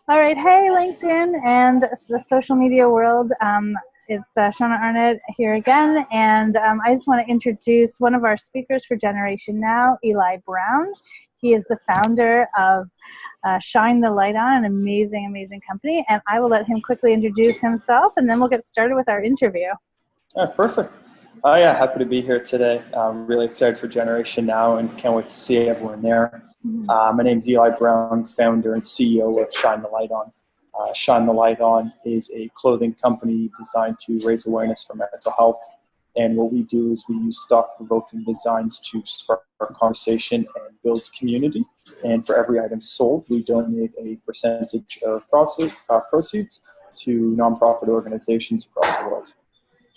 All right. Hey, LinkedIn and the social media world. It's Shauna Arnett here again. And I just want to introduce one of our speakers for Generation Now, Eli Brown. He is the founder of Shine the Light On, an amazing, amazing company. And I will let him quickly introduce himself, and then we'll get started with our interview. Perfect. Yeah, happy to be here today. I'm really excited for Generation Now and can't wait to see everyone there. My name is Eli Brown, founder and CEO of Shine the Light On. Shine the Light On is a clothing company designed to raise awareness for mental health. And what we do is we use thought-provoking designs to spark conversation and build community. And for every item sold, we donate a percentage of proceeds to nonprofit organizations across the world.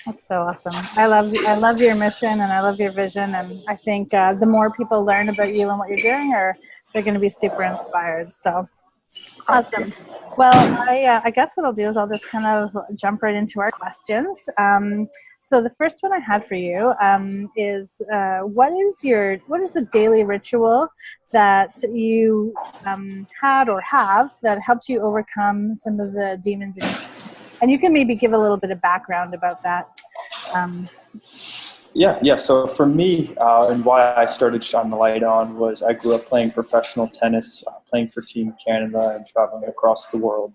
That's so awesome. I love your mission and I love your vision, and I think the more people learn about you and what you're doing, they're going to be super inspired. So awesome. Well, I guess what I'll do is I'll just kind of jump right into our questions. So the first one I had for you is what is the daily ritual that you had or have that helped you overcome some of the demons in you? And you can maybe give a little bit of background about that. Yeah. So for me, and why I started Shine the Light On was I grew up playing professional tennis, playing for Team Canada and traveling across the world.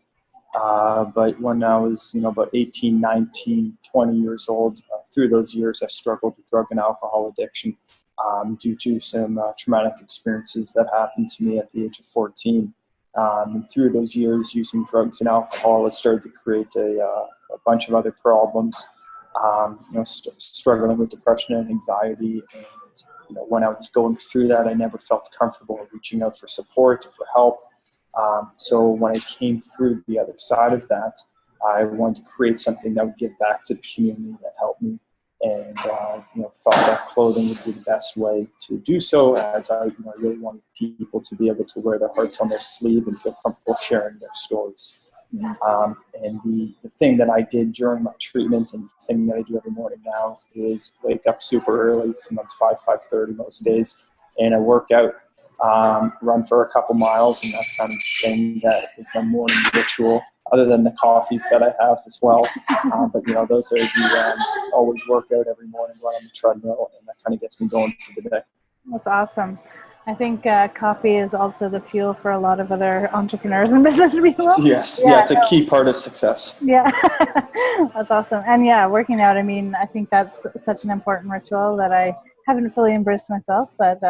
But when I was, about 18, 19, 20 years old, through those years, I struggled with drug and alcohol addiction due to some traumatic experiences that happened to me at the age of 14. And through those years using drugs and alcohol, it started to create a bunch of other problems, struggling with depression and anxiety. And, when I was going through that, I never felt comfortable reaching out for support or for help. So when I came through the other side of that, I wanted to create something that would give back to the community that helped me. And, thought that clothing would be the best way to do so, as I really wanted people to be able to wear their hearts on their sleeve and feel comfortable sharing their stories. And the thing that I did during my treatment and the thing that I do every morning now is wake up super early, sometimes 5:30 most days, and I work out, run for a couple miles, and that's kind of the thing that is my morning ritual, other than the coffees that I have as well. But, those are the always work out every morning, run on the treadmill, and that kind of gets me going for the day. That's awesome. I think coffee is also the fuel for a lot of other entrepreneurs and business people. Yes, it's a key part of success. Yeah, that's awesome. And yeah, working out, I think that's such an important ritual that I haven't fully embraced myself, but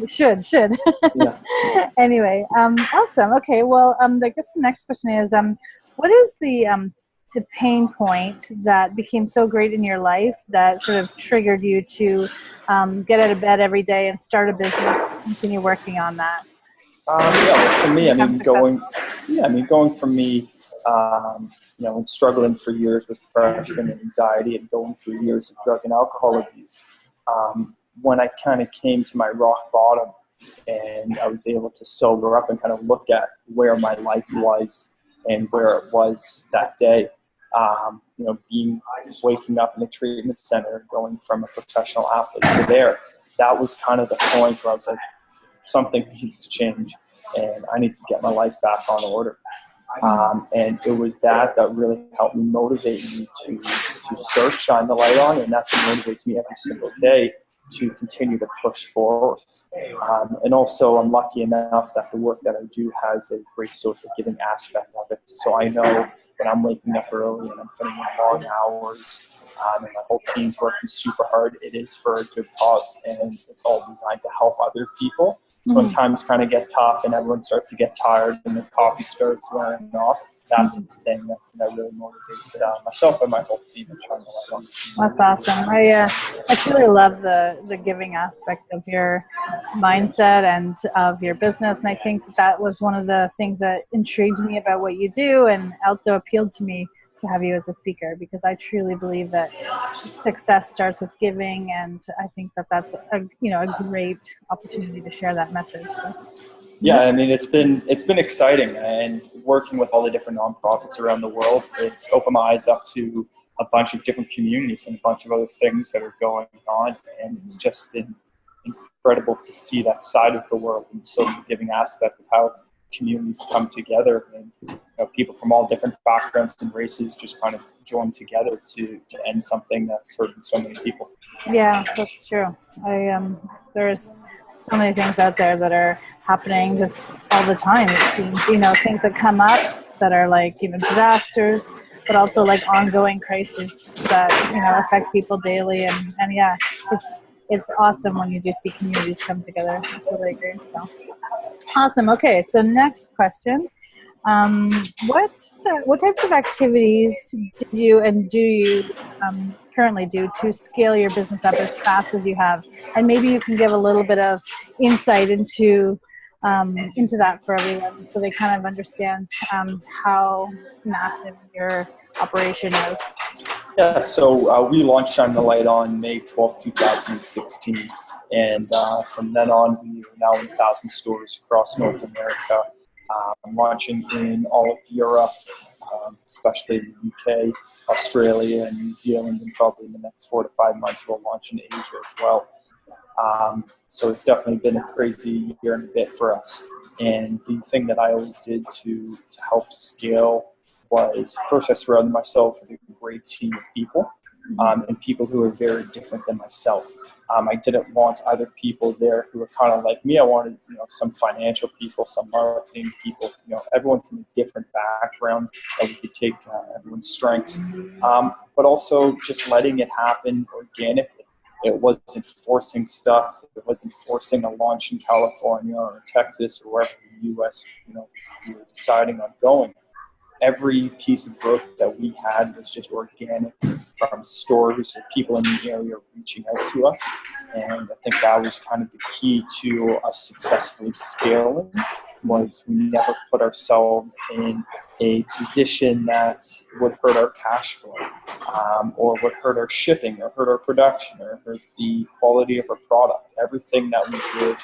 should. Yeah. Anyway, awesome. Okay, well, I guess the next question is, what is the pain point that became so great in your life that sort of triggered you to get out of bed every day and start a business and continue working on that? For me, going from me, struggling for years with depression and anxiety and going through years of drug and alcohol abuse, when I kind of came to my rock bottom and I was able to sober up and kind of look at where my life was and where it was that day, waking up in a treatment center, going from a professional athlete to there, that was kind of the point where I was like, something needs to change and I need to get my life back on order. And it was that really helped me motivate me to search Shine the Light On, and that's what motivates me every single day to continue to push forward. And also I'm lucky enough that the work that I do has a great social giving aspect of it. So I know when I'm waking up early and I'm putting in long hours and my whole team's working super hard, it is for a good cause, and it's all designed to help other people. So when times kind of get tough and everyone starts to get tired and the coffee starts wearing off, that's the thing that really motivates myself and my whole team. That's awesome. I truly love the giving aspect of your mindset and of your business, and I think that was one of the things that intrigued me about what you do, and also appealed to me to have you as a speaker, because I truly believe that success starts with giving, and I think that that's a great opportunity to share that message. So. Yeah, it's been exciting, and working with all the different nonprofits around the world, it's opened my eyes up to a bunch of different communities and a bunch of other things that are going on, and it's just been incredible to see that side of the world and the social giving aspect of how communities come together, and people from all different backgrounds and races just kind of join together to end something that's hurting so many people. Yeah, that's true. There's so many things out there that are happening just all the time. It seems, things that come up that are like, disasters, but also like ongoing crises that, affect people daily. And yeah, it's awesome when you do see communities come together. I totally agree. So awesome. Okay. So next question. What types of activities did you and do you currently do to scale your business up as fast as you have? And maybe you can give a little bit of insight into that for everyone, just so they kind of understand how massive your operation is. Yeah, so we launched Shine the Light on May 12, 2016. And from then on, we are now in 1,000 stores across North America. I'm launching in all of Europe, especially the UK, Australia, and New Zealand, and probably in the next 4 to 5 months we'll launch in Asia as well. So it's definitely been a crazy year and a bit for us. And the thing that I always did to help scale was, first I surrounded myself with a great team of people, and people who are very different than myself. I didn't want either people there who were kind of like me. I wanted, some financial people, some marketing people, everyone from a different background that we could take everyone's strengths, but also just letting it happen organically. It wasn't forcing stuff. It wasn't forcing a launch in California or Texas or wherever in the U.S. We were deciding on going. Every piece of growth that we had was just organic from stores or people in the area reaching out to us. And I think that was kind of the key to us successfully scaling, was we never put ourselves in a position that would hurt our cash flow, or would hurt our shipping, or hurt our production, or hurt the quality of our product. Everything that we did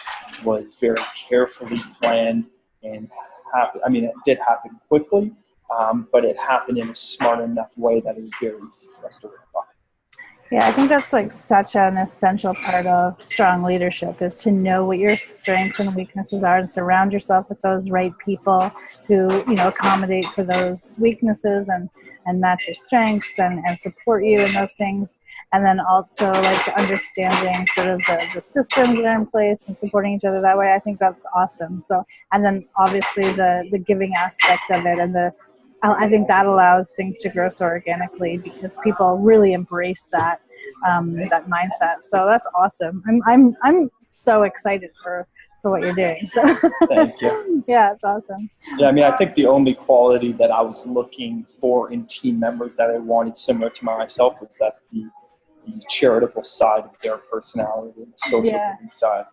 was very carefully planned and happened. I mean, it did happen quickly, but it happened in a smart enough way that it was very easy for us to work on. Yeah, I think that's like such an essential part of strong leadership, is to know what your strengths and weaknesses are and surround yourself with those right people who, accommodate for those weaknesses and match your strengths and support you in those things. And then also like understanding sort of the systems that are in place and supporting each other that way. I think that's awesome. So, and then obviously the giving aspect of it, and I think that allows things to grow so organically because people really embrace that mindset. So that's awesome. I'm so excited for what you're doing. So thank you. Yeah, it's awesome. Yeah, I mean, I think the only quality that I was looking for in team members that I wanted similar to myself was that the charitable side of their personality and the social giving side.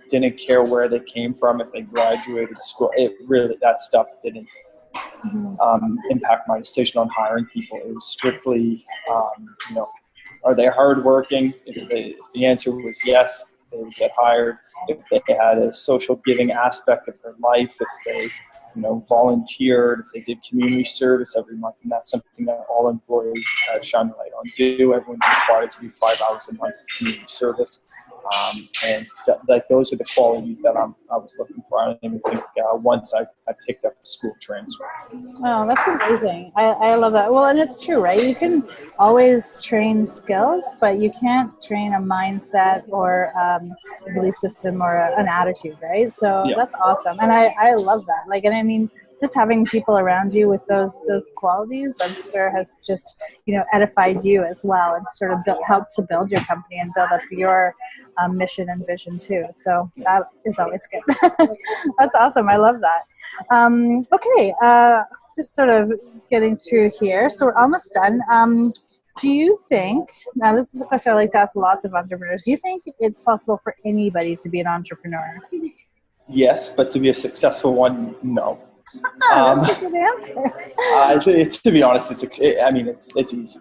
Didn't care where they came from, if they graduated school. It really, that stuff didn't impact my decision on hiring people. It was strictly, are they hardworking? If the answer was yes, they would get hired. If they had a social giving aspect of their life, if they, volunteered, if they did community service every month, and that's something that all employees at Shine the Light on do. Everyone's required to do 5 hours a month of community service. And those are the qualities that I was looking for. I don't even think once I picked up a school transfer. Oh, that's amazing. I love that. Well, and it's true, right? You can always train skills, but you can't train a mindset or a belief system or an attitude, right? So That's awesome. And I love that. Like, and I mean, just having people around you with those qualities, I'm sure has just, edified you as well, and sort of helped to build your company and build up your mission and vision too. So that is always good. That's awesome. I love that. Okay. Just sort of getting through here. So we're almost done. Do you think, now this is a question I like to ask lots of entrepreneurs, do you think it's possible for anybody to be an entrepreneur? Yes, but to be a successful one, no. That's a good answer. To be honest, it's easy.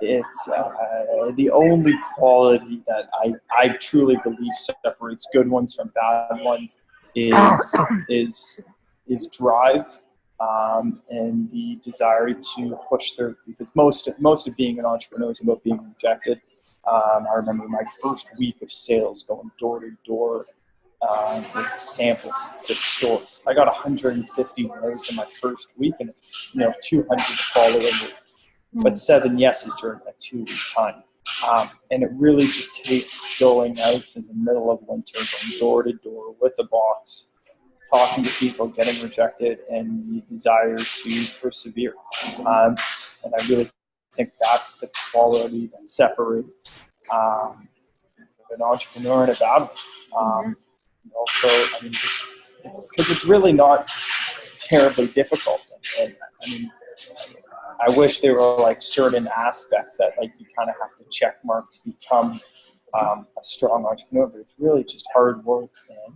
It's the only quality that I truly believe separates good ones from bad ones is drive, and the desire to push through. Because most of being an entrepreneur is about being rejected. I remember my first week of sales, going door to door, into samples to stores. I got 150 no's in my first week, and 200 the following week. But 7 yeses during that 2-week time. And it really just takes going out in the middle of winter, going door to door with a box, talking to people, getting rejected, and the desire to persevere. And I really think that's the quality that separates an entrepreneur and a battle. Also, I mean, because it's really not terribly difficult. And I mean, I wish there were like certain aspects that like you kind of have to check mark to become a strong entrepreneur, but it's really just hard work and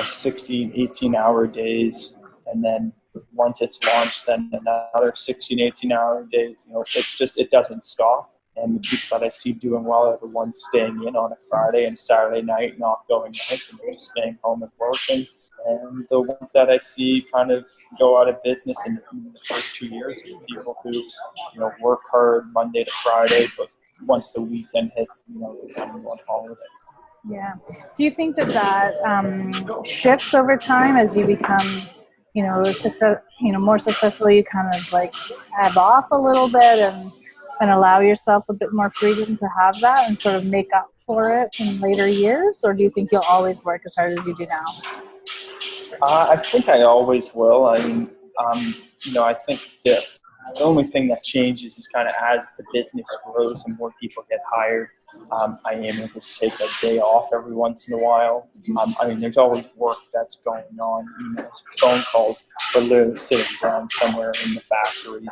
16, 18-hour days, and then once it's launched, then another 16, 18-hour days. It's just, it doesn't stop. And the people that I see doing well are the ones staying in on a Friday and Saturday night, not going out, and just staying home and working. And the ones that I see kind of go out of business in the first 2 years are people who, work hard Monday to Friday, but once the weekend hits, they kind of go on holiday. Yeah. Do you think that shifts over time as you become, more successful? You kind of like ebb off a little bit and allow yourself a bit more freedom to have that and sort of make up for it in later years? Or do you think you'll always work as hard as you do now? I think I always will. I mean, I think that the only thing that changes is kind of as the business grows and more people get hired. I am able to take a day off every once in a while. I mean, there's always work that's going on, emails, phone calls, but literally sitting down somewhere in the factories,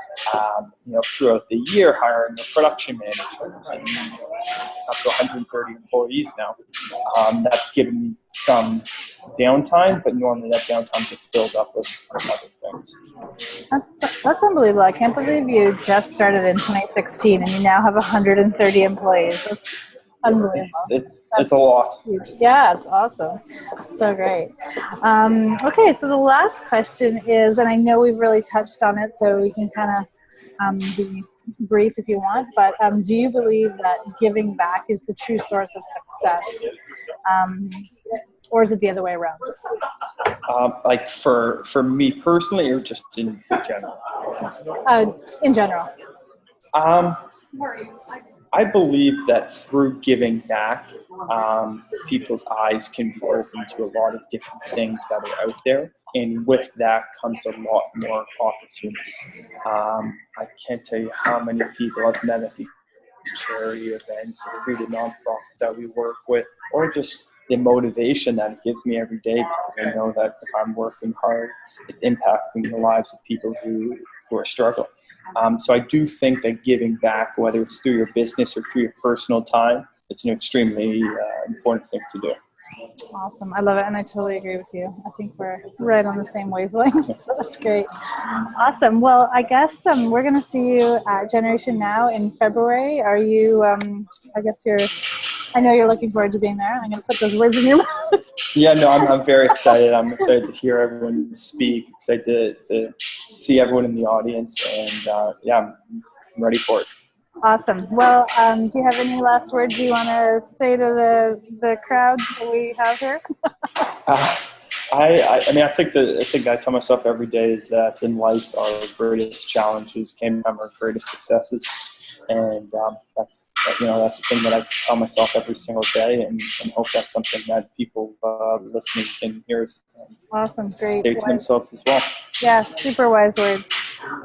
throughout the year, hiring the production managers and up to 130 employees now. That's given me some downtime, but normally that downtime gets filled up with other things. That's unbelievable. I can't believe you just started in 2016 and you now have 130 employees. That's unbelievable. It's a lot. Huge. Yeah, it's awesome. So great. Okay, so the last question is, and I know we've really touched on it, so we can kind of be brief if you want, but do you believe that giving back is the true source of success? Or is it the other way around? Like for me personally, or just in general? In general. I believe that through giving back, people's eyes can be opened to a lot of different things that are out there. And with that comes a lot more opportunity. I can't tell you how many people I've met at these charity events or through the nonprofits that we work with, or just the motivation that it gives me every day, because I know that if I'm working hard, it's impacting the lives of people who are struggling. So I do think that giving back, whether it's through your business or through your personal time, it's an extremely important thing to do. Awesome. I love it. And I totally agree with you. I think we're right on the same wavelength. So that's great. Awesome. Well, I guess we're going to see you at Generation Now in February. Are you, I know you're looking forward to being there. I'm going to put those words in your mouth. Yeah, no, I'm very excited. I'm excited to hear everyone speak, excited to see everyone in the audience, and I'm ready for it. Awesome. Well, do you have any last words you want to say to the crowd that we have here? I think the thing that I tell myself every day is that in life our greatest challenges came from our greatest successes, and that's the thing that I tell myself every single day, and hope that's something that people listening can hear. Awesome, great. State to themselves as well. Yeah, super wise words.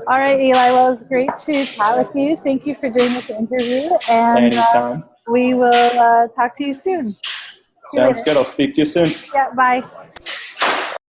All right, Eli. Well, it was great to chat with you. Thank you for doing this interview, and anytime. We will talk to you soon. Sounds good. I'll speak to you soon. Yeah. Bye.